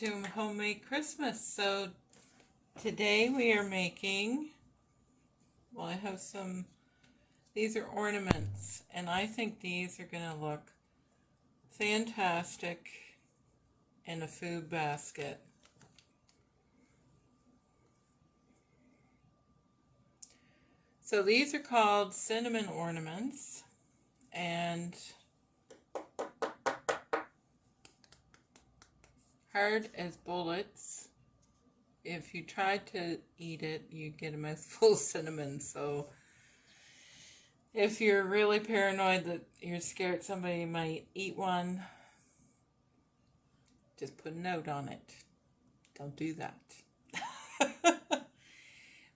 to Homemade Christmas. So today we are making, well, I have some, these are ornaments, and I think these are going to look fantastic in a food basket. So these are called cinnamon ornaments, and hard as bullets. If you tried to eat it, you'd get a mouthful of cinnamon. So if you're really paranoid that you're scared somebody might eat one, just put a note on it. Don't do that.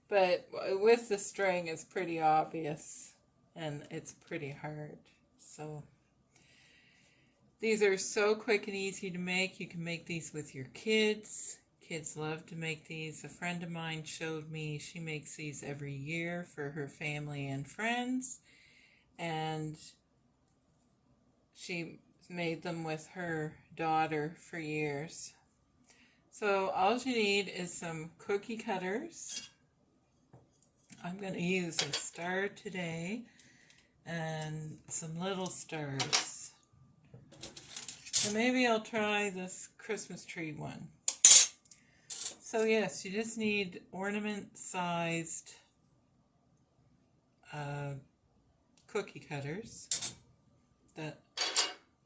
But with the string, it's pretty obvious, and it's pretty hard. So these are so quick and easy to make. You can make these with your kids. Kids love to make these. A friend of mine showed me she makes these every year for her family and friends. And she made them with her daughter for years. So all you need is some cookie cutters. I'm going to use a star today and some little stars. So maybe I'll try this Christmas tree one. So yes, you just need ornament-sized cookie cutters.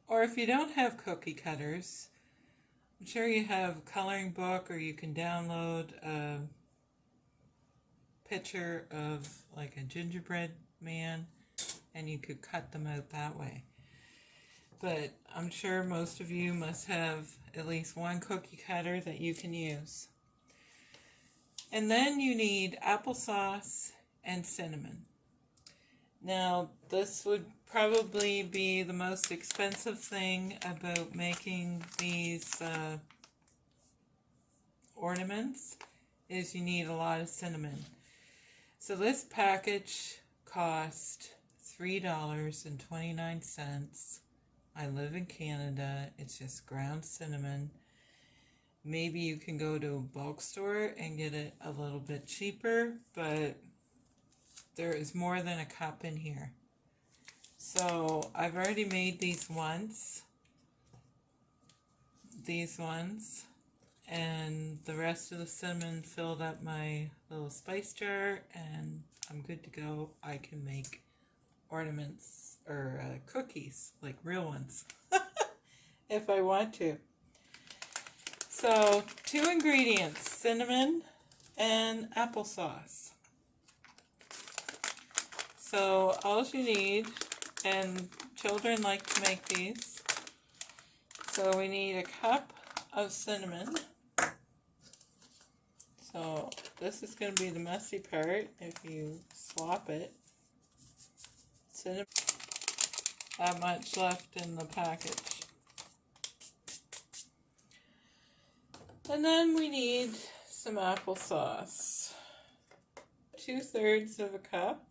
Or if you don't have cookie cutters, I'm sure you have a coloring book, or you can download a picture of like a gingerbread man, and you could cut them out that way. But I'm sure most of you must have at least one cookie cutter that you can use. And then you need applesauce and cinnamon. Now, this would probably be the most expensive thing about making these ornaments, is you need a lot of cinnamon. So this package cost $3.29. I live in Canada. It's just ground cinnamon. Maybe you can go to a bulk store and get it a little bit cheaper, but there is more than a cup in here. So I've already made these once. These ones. And the rest of the cinnamon filled up my little spice jar, and I'm good to go. I can make ornaments or cookies, like real ones, if I want to. So 2 ingredients, cinnamon and applesauce. So all you need, and children like to make these, so we need a cup of cinnamon. So this is going to be the messy part if you swap it. Cinnamon, that much left in the package. And then we need some applesauce. 2/3 of a cup.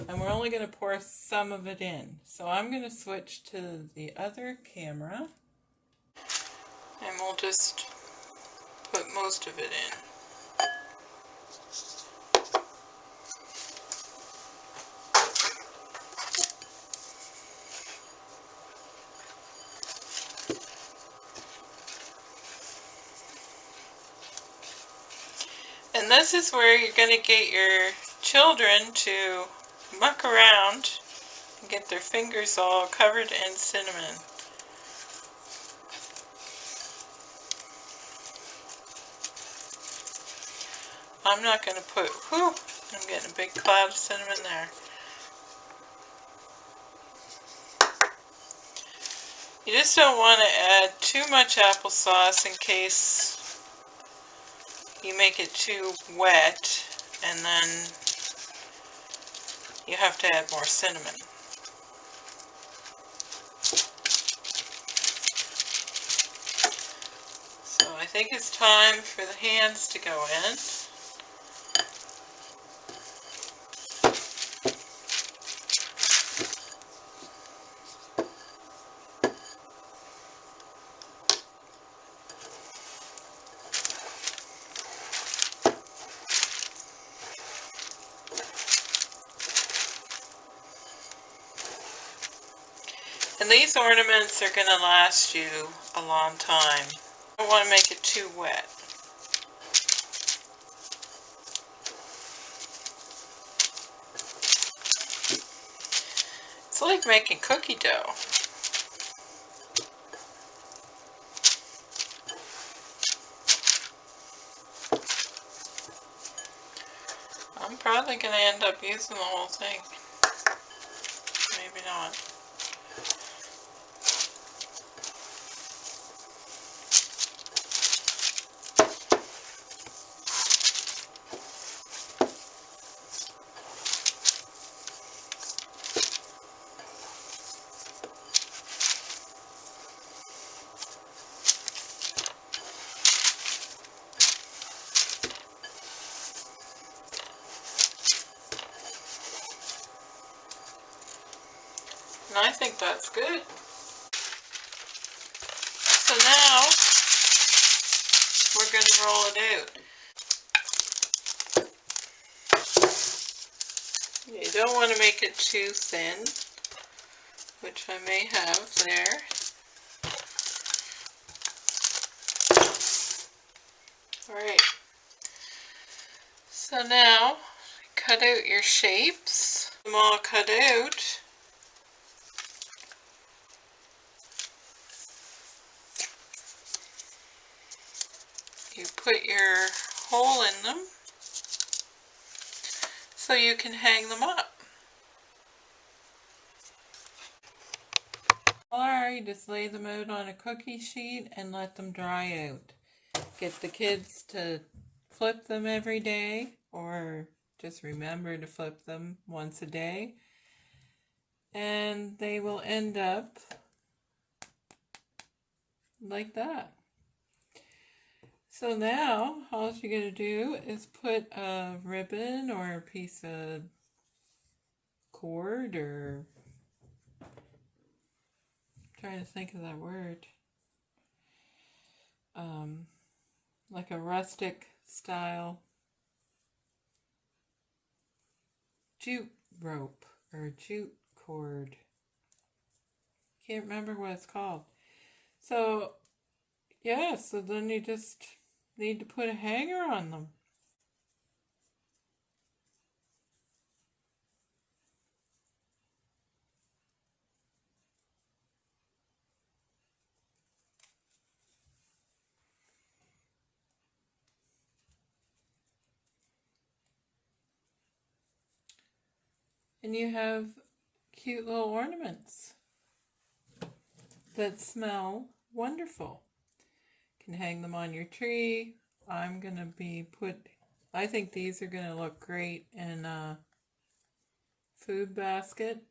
And we're only going to pour some of it in. So I'm going to switch to the other camera. And we'll just put most of it in. And this is where you're going to get your children to muck around and get their fingers all covered in cinnamon. I'm not going to put, I'm getting a big cloud of cinnamon there. You just don't want to add too much applesauce in case you make it too wet, and then you have to add more cinnamon. So I think it's time for the hands to go in. And these ornaments are going to last you a long time. I don't want to make it too wet. It's like making cookie dough. I'm probably going to end up using the whole thing. Maybe not. And I think that's good. So now we're going to roll it out. You don't want to make it too thin, which I may have there. Alright, so now cut out your shapes. Them all cut out. You put your hole in them so you can hang them up. Or you just lay them out on a cookie sheet and let them dry out. Get the kids to flip them every day, or just remember to flip them once a day, and they will end up like that. So now all you're going to do is put a ribbon or a piece of cord, or I'm trying to think of that word, like a rustic style jute rope or jute cord. Can't remember what it's called. So yeah, so then you just need to put a hanger on them. And you have cute little ornaments that smell wonderful. You can hang them on your tree. I'm going to I think these are going to look great in a food basket.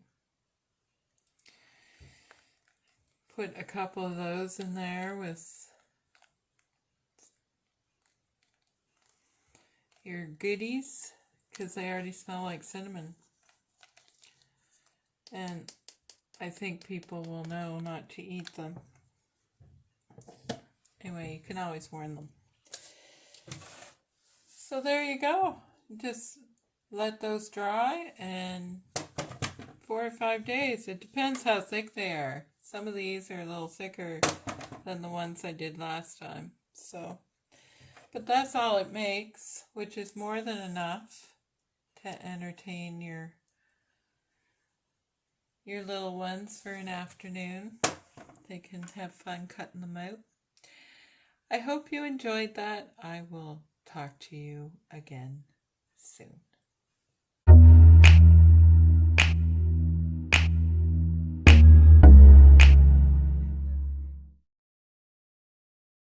Put a couple of those in there with your goodies, because they already smell like cinnamon. And I think people will know not to eat them. Anyway, you can always warn them. So there you go. Just let those dry, and 4 or 5 days. It depends how thick they are. Some of these are a little thicker than the ones I did last time. So, but that's all it makes, which is more than enough to entertain your little ones for an afternoon. They can have fun cutting them out. I hope you enjoyed that. I will talk to you again soon.